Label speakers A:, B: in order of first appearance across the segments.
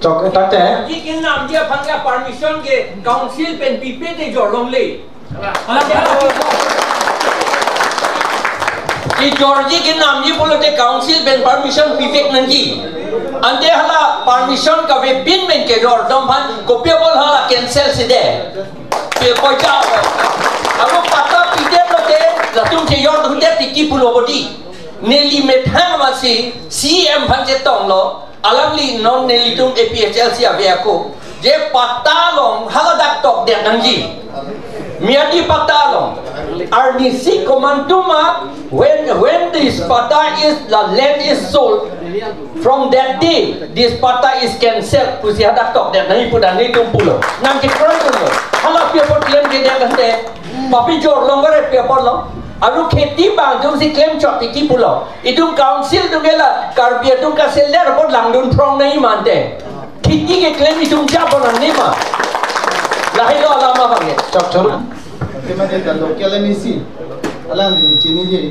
A: Chok tak te.
B: Jikin nam dia phangya permission ke council pen pipe de jor Longle. Di Georgia ke nam ji pula te council pen permission pipe nanti. Ante hala permission ka ve pin men ke jor dom phan ko pe bol hala cancel si de. Pe ko cha. Abo pata pide lo te la tum che yor tum te tiki pulo bodi. Neli methang masih CM phan je tong lo. Alamli non nelitum APHL si abiaku je patalong haladak tok dia nangji miadi patalong RDC komanduma when this pata is the land is sold from that day this pata is cancelled pusi hadak tok dia nahi pudan ni tumpulo nang ke kron tulo hala paper claim ke dia kante papi jor longare paper lo Aru kheti bang jom si claim chot tiki pulau. Itu council tu gela Karbi tu kasih ler report langdun prong nahi mante. Kheti ke claim itu siapa nanti mah. Lahir lo alama bang.
A: Chok chok.
C: Tema de local MSC. Alang di sini je.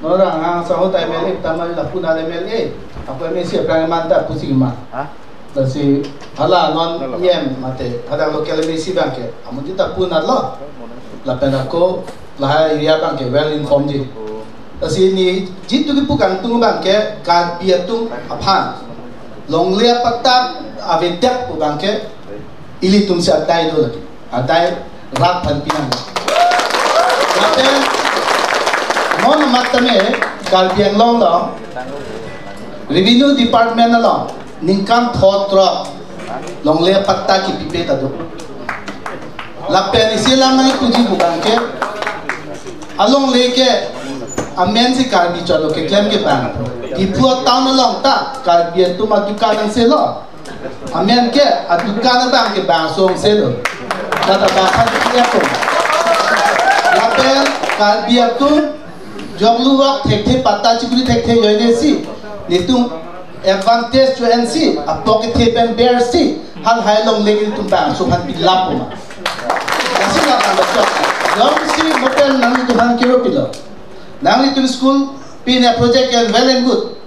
C: Orang ang sahut MLA tamal la pun ada MLA. Apa MSC apa manta pusing mah. Terus hala non yem mate. Ada local MSC bang ke. Amun kita pun ada. Lapan aku lahai area bang ke well informed je. Asi ni jitu ki bukan tung bang ke Karbi tung aphan. Longle patak avedyak bang ke ili tum se adai do lagi. Adai rat pan pinang. Tapi mon matame Karbi ang long lo revenue department lo ningkam thotra Longle patak ki pipe ta do. Lapen isilang ngai kuji bukan ke along leke amen si Karbi chalo ke claim ke bang ipu town along ta Karbi tu ma dukan se lo amen ke adukan bang ke bang song se lo data bang kan dia tu lapen Karbi tu joglu wak thek pata chikuri thek yoine si nitung advantage to NC a pocket tape and bear si hal hai long leke tu bang so han bilap ma kasih kan betul. Long si hotel nang itu han kilo pilo. Nang itu school pina project yang well and good.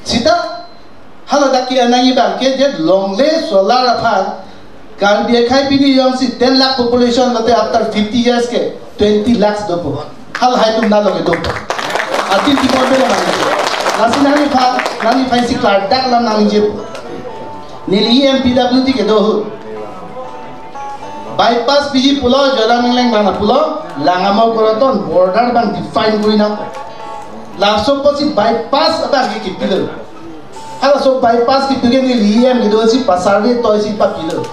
C: Sita halo daki anangi bang ke je Longle solar aphan Karbi khai pini yang si 10 lakh population mate after 50 years ke 20 lakhs dopo. Hal hai tum na loge dopo. Atin ti ko bela nang. Nasi nani phai si card dak lam nang je. Nili MPWT ke do bypass biji pulau jalan mengleng mana pulau langamau koroton border bang define kuri na langsung pasti bypass apa ki pillar kalau so bypass ki pillar ni liem gitu si pasar ni toy si pa pillar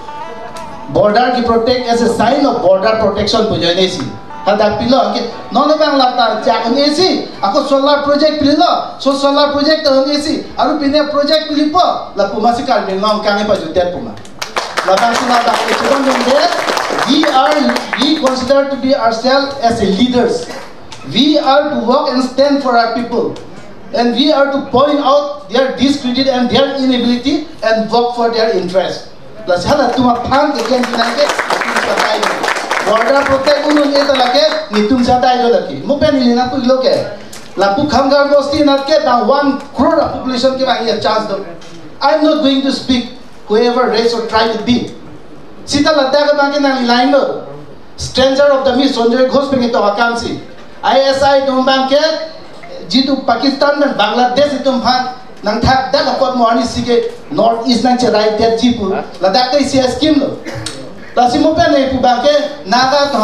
C: border ki protect as a sign of border protection punya ni si ada pillar ki non bang lata jangan ni si aku solar project pillar so solar project tu ni si aru pinnya project pilih pa lapu masih kan mengang kami pa jutet puma labang sinabang we consider to be ourselves as leaders. We are to walk and stand for our people, and we are to point out their discredit and their inability and work for their interest. Plus, hala tuma phang ke ken dinake border protect unun eta lake nitum satai do lake mupen ilina ku loke lapu khamgar bosti natke ba 1 crore population ke ba chance do. I'm not going to speak whoever race or tribe it be. Sita ladda ka bang nang line lo stranger of the miss sonjoy ghosh pe to vacancy ISI tum bang ke jitu Pakistan dan Bangladesh tum phan nang thak da ka mo ani sige north east nang cherai te jipu ladda ka isia scheme lo lasimo pe nei pu bang ke naga to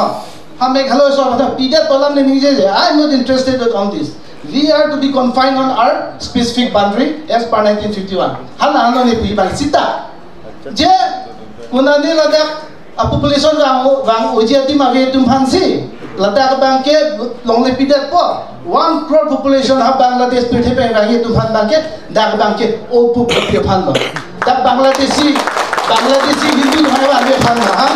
C: hame khalo so mata pide tolam ne nije I am not interested on this. We are to be confined on our specific boundary as per 1951 hala ano ne pu bang sita je kunani ladak a population wang ujiati ma ve tum phansi ladak bang ke Longle pidat po 1 crore population ha Bangladesh pithe pe rangi tum phan bang ke dak bang ke o pu pe phan lo dak Bangladeshi hindu bhai wa ve phan ha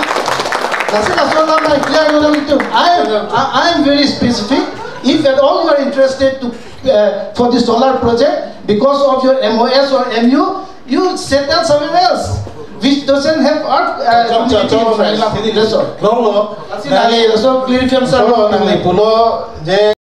C: lasi laso na mai clear no itu I am very specific. If at all you are interested to for the solar project because of your MOS or MU you settle somewhere else which doesn't have art community interest. That's all.
A: Long lo.
C: That's all. Clear film sir.